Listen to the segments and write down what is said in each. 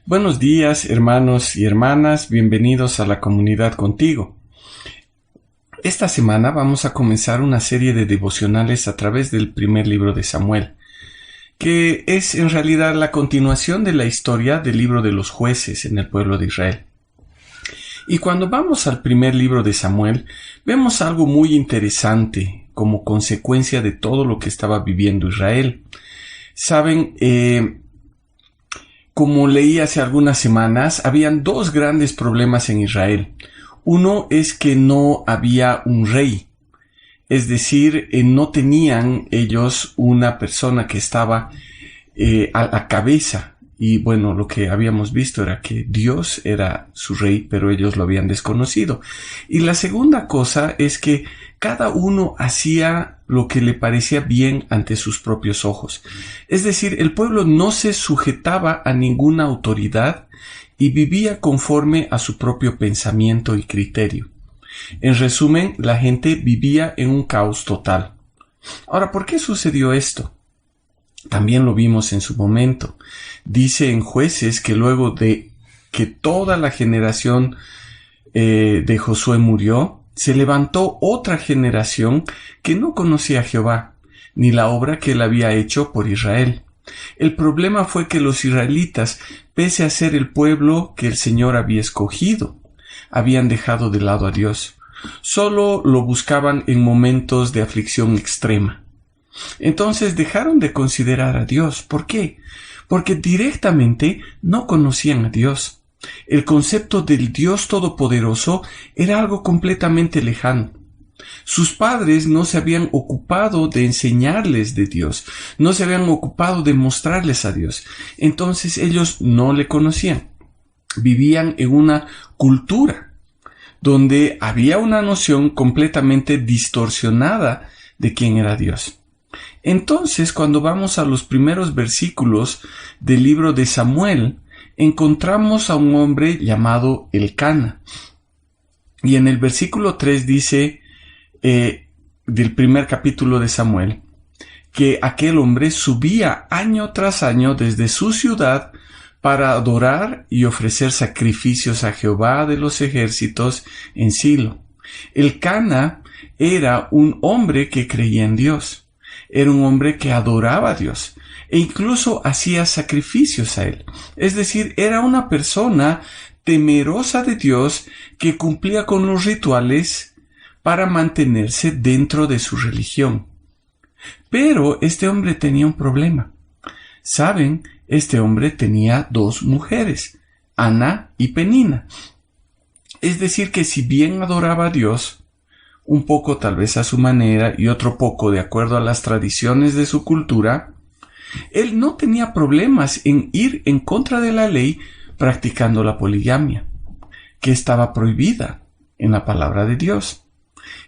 Buenos días, hermanos y hermanas, bienvenidos a la comunidad contigo. Esta semana vamos a comenzar una serie de devocionales a través del primer libro de Samuel, que es en realidad la continuación de la historia del libro de los jueces en el pueblo de Israel. Y cuando vamos al primer libro de Samuel, vemos algo muy interesante como consecuencia de todo lo que estaba viviendo Israel. Saben, como leí hace algunas semanas, habían dos grandes problemas en Israel. Uno es que no había un rey, es decir, no tenían ellos una persona que estaba a la cabeza. Y bueno, lo que habíamos visto era que Dios era su rey, pero ellos lo habían desconocido. Y la segunda cosa es que cada uno hacía lo que le parecía bien ante sus propios ojos. Es decir, el pueblo no se sujetaba a ninguna autoridad y vivía conforme a su propio pensamiento y criterio. En resumen, la gente vivía en un caos total. Ahora, ¿por qué sucedió esto? También lo vimos en su momento. Dice en Jueces que luego de que toda la generación de Josué murió, se levantó otra generación que no conocía a Jehová, ni la obra que él había hecho por Israel. El problema fue que los israelitas, pese a ser el pueblo que el Señor había escogido, habían dejado de lado a Dios. Solo lo buscaban en momentos de aflicción extrema. Entonces dejaron de considerar a Dios. ¿Por qué? Porque directamente no conocían a Dios. El concepto del Dios Todopoderoso era algo completamente lejano. Sus padres no se habían ocupado de enseñarles de Dios, no se habían ocupado de mostrarles a Dios. Entonces ellos no le conocían. Vivían en una cultura donde había una noción completamente distorsionada de quién era Dios. Entonces, cuando vamos a los primeros versículos del libro de Samuel, encontramos a un hombre llamado Elcana. Y en el versículo 3 dice, del primer capítulo de Samuel, que aquel hombre subía año tras año desde su ciudad para adorar y ofrecer sacrificios a Jehová de los ejércitos en Silo. Elcana era un hombre que creía en Dios. Era un hombre que adoraba a Dios e incluso hacía sacrificios a él. Es decir, era una persona temerosa de Dios que cumplía con los rituales para mantenerse dentro de su religión. Pero este hombre tenía un problema. Saben, este hombre tenía dos mujeres, Ana y Penina. Es decir, que si bien adoraba a Dios, un poco tal vez a su manera y otro poco de acuerdo a las tradiciones de su cultura, él no tenía problemas en ir en contra de la ley practicando la poligamia, que estaba prohibida en la palabra de Dios.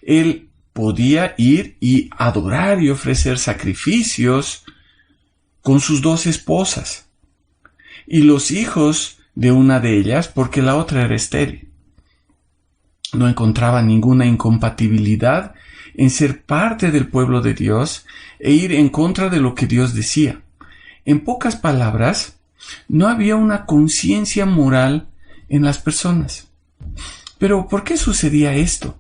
Él podía ir y adorar y ofrecer sacrificios con sus dos esposas y los hijos de una de ellas porque la otra era estéril. No encontraba ninguna incompatibilidad en ser parte del pueblo de Dios e ir en contra de lo que Dios decía. En pocas palabras, no había una conciencia moral en las personas. Pero ¿por qué sucedía esto?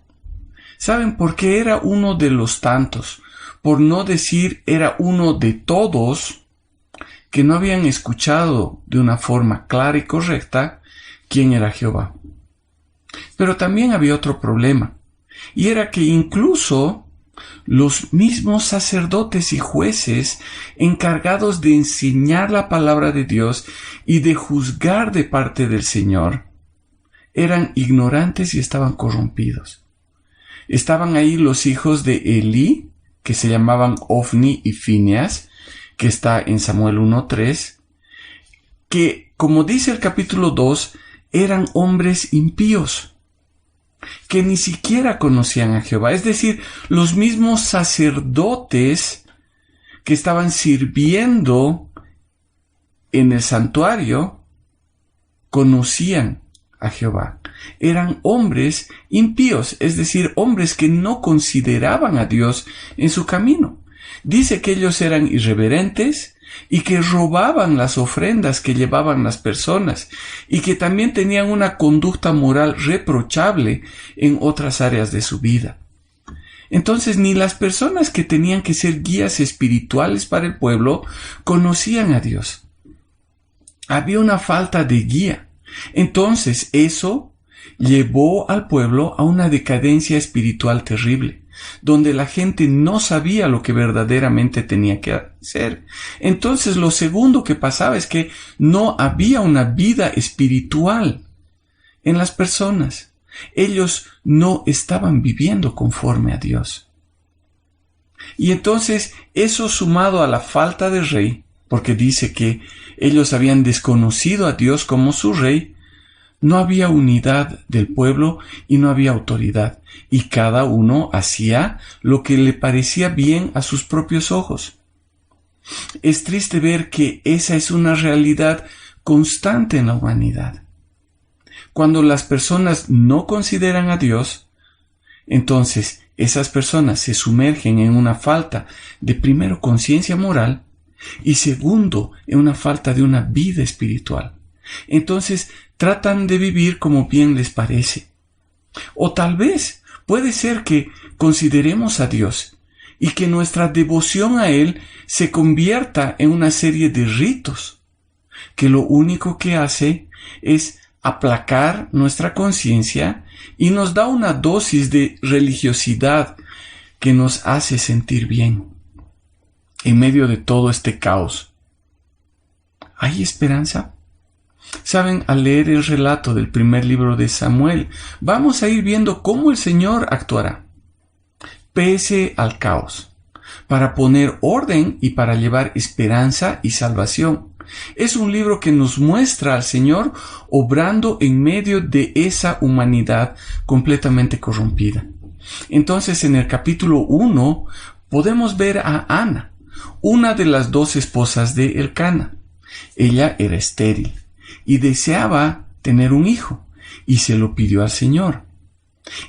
¿Saben? Porque era uno de los tantos, por no decir era uno de todos, que no habían escuchado de una forma clara y correcta quién era Jehová. Pero también había otro problema, y era que incluso los mismos sacerdotes y jueces encargados de enseñar la palabra de Dios y de juzgar de parte del Señor eran ignorantes y estaban corrompidos. Estaban ahí los hijos de Elí, que se llamaban Ofni y Fineas, que está en Samuel 1:3, que, como dice el capítulo 2, eran hombres impíos, que ni siquiera conocían a Jehová. Es decir, los mismos sacerdotes que estaban sirviendo en el santuario conocían a Jehová. Eran hombres impíos, es decir, hombres que no consideraban a Dios en su camino. Dice que ellos eran irreverentes, y que robaban las ofrendas que llevaban las personas y que también tenían una conducta moral reprochable en otras áreas de su vida. Entonces ni las personas que tenían que ser guías espirituales para el pueblo conocían a Dios. Había una falta de guía. Entonces eso llevó al pueblo a una decadencia espiritual terrible, donde la gente no sabía lo que verdaderamente tenía que hacer. Entonces lo segundo que pasaba es que no había una vida espiritual en las personas. Ellos no estaban viviendo conforme a Dios. Y entonces eso, sumado a la falta de rey, porque dice que ellos habían desconocido a Dios como su rey, no había unidad del pueblo y no había autoridad, y cada uno hacía lo que le parecía bien a sus propios ojos. Es triste ver que esa es una realidad constante en la humanidad. Cuando las personas no consideran a Dios, entonces esas personas se sumergen en una falta de, primero, conciencia moral, y segundo, en una falta de una vida espiritual. Entonces tratan de vivir como bien les parece. O tal vez puede ser que consideremos a Dios y que nuestra devoción a Él se convierta en una serie de ritos, que lo único que hace es aplacar nuestra conciencia y nos da una dosis de religiosidad que nos hace sentir bien. En medio de todo este caos, ¿hay esperanza? Saben, al leer el relato del primer libro de Samuel, vamos a ir viendo cómo el Señor actuará, pese al caos, para poner orden y para llevar esperanza y salvación. Es un libro que nos muestra al Señor obrando en medio de esa humanidad completamente corrompida. Entonces, en el capítulo 1 podemos ver a Ana, una de las 2 esposas de Elcana. Ella era estéril y deseaba tener un hijo, y se lo pidió al Señor.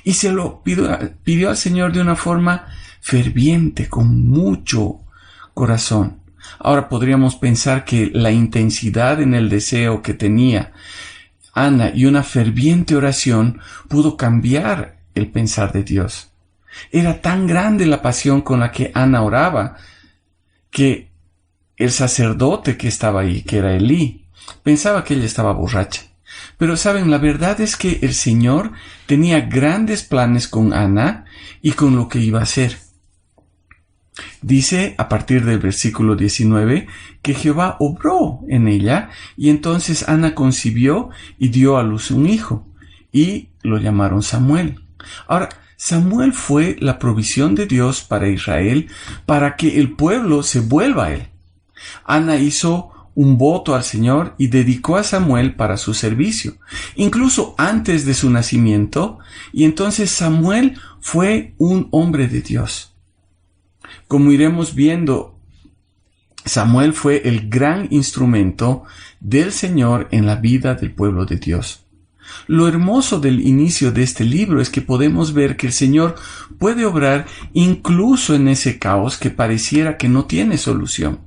Y se lo pidió al Señor de una forma ferviente, con mucho corazón. Ahora podríamos pensar que la intensidad en el deseo que tenía Ana y una ferviente oración pudo cambiar el pensar de Dios. Era tan grande la pasión con la que Ana oraba que el sacerdote que estaba ahí, que era Elí, pensaba que ella estaba borracha. Pero saben, la verdad es que el Señor tenía grandes planes con Ana y con lo que iba a hacer. Dice a partir del versículo 19 que Jehová obró en ella, y entonces Ana concibió y dio a luz un hijo, y lo llamaron Samuel. Ahora, Samuel fue la provisión de Dios para Israel, para que el pueblo se vuelva a él. Ana hizo un voto al Señor y dedicó a Samuel para su servicio, incluso antes de su nacimiento, y entonces Samuel fue un hombre de Dios. Como iremos viendo, Samuel fue el gran instrumento del Señor en la vida del pueblo de Dios. Lo hermoso del inicio de este libro es que podemos ver que el Señor puede obrar incluso en ese caos que pareciera que no tiene solución.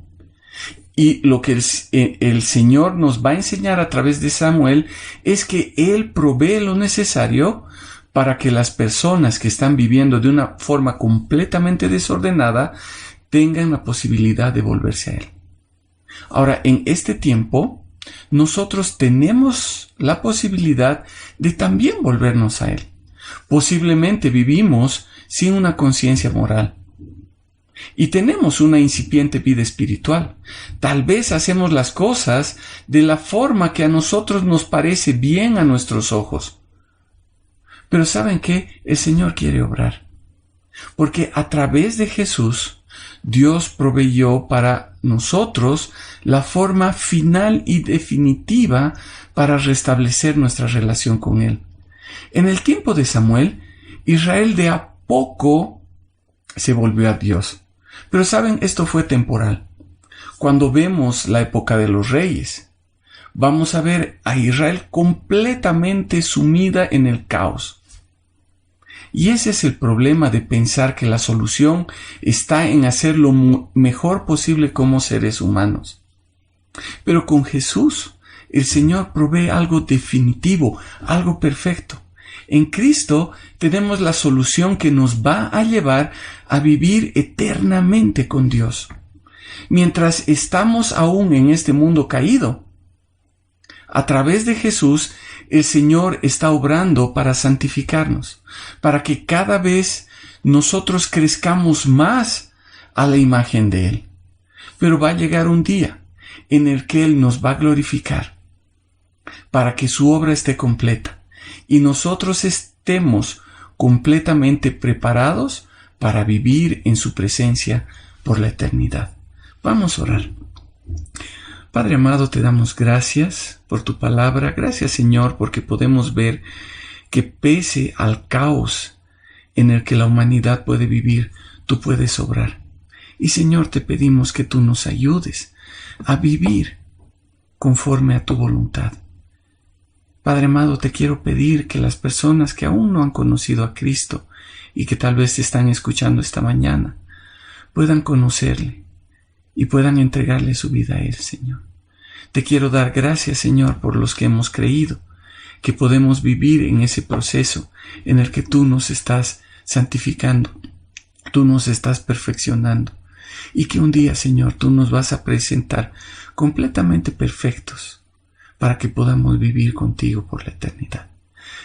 Y lo que el Señor nos va a enseñar a través de Samuel es que Él provee lo necesario para que las personas que están viviendo de una forma completamente desordenada tengan la posibilidad de volverse a Él. Ahora, en este tiempo, nosotros tenemos la posibilidad de también volvernos a Él. Posiblemente vivimos sin una conciencia moral y tenemos una incipiente vida espiritual. Tal vez hacemos las cosas de la forma que a nosotros nos parece bien a nuestros ojos. Pero ¿saben qué? El Señor quiere obrar, porque a través de Jesús, Dios proveyó para nosotros la forma final y definitiva para restablecer nuestra relación con Él. En el tiempo de Samuel, Israel de a poco se volvió a Dios. Pero saben, esto fue temporal. Cuando vemos la época de los reyes, vamos a ver a Israel completamente sumida en el caos. Y ese es el problema de pensar que la solución está en hacer lo mejor posible como seres humanos. Pero con Jesús, el Señor provee algo definitivo, algo perfecto. En Cristo tenemos la solución que nos va a llevar a vivir eternamente con Dios. Mientras estamos aún en este mundo caído, a través de Jesús, el Señor está obrando para santificarnos, para que cada vez nosotros crezcamos más a la imagen de Él. Pero va a llegar un día en el que Él nos va a glorificar, para que su obra esté completa y nosotros estemos completamente preparados para vivir en su presencia por la eternidad. Vamos a orar. Padre amado, te damos gracias por tu palabra. Gracias, Señor, porque podemos ver que pese al caos en el que la humanidad puede vivir, tú puedes obrar. Y, Señor, te pedimos que tú nos ayudes a vivir conforme a tu voluntad. Padre amado, te quiero pedir que las personas que aún no han conocido a Cristo y que tal vez te están escuchando esta mañana, puedan conocerle y puedan entregarle su vida a Él, Señor. Te quiero dar gracias, Señor, por los que hemos creído, que podemos vivir en ese proceso en el que tú nos estás santificando, tú nos estás perfeccionando, y que un día, Señor, tú nos vas a presentar completamente perfectos para que podamos vivir contigo por la eternidad.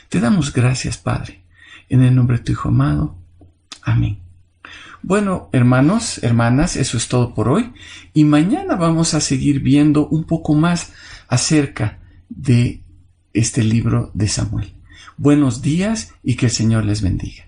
Te damos gracias, Padre, en el nombre de tu Hijo amado. Amén. Bueno, hermanos, hermanas, eso es todo por hoy, y mañana vamos a seguir viendo un poco más acerca de este libro de Samuel. Buenos días y que el Señor les bendiga.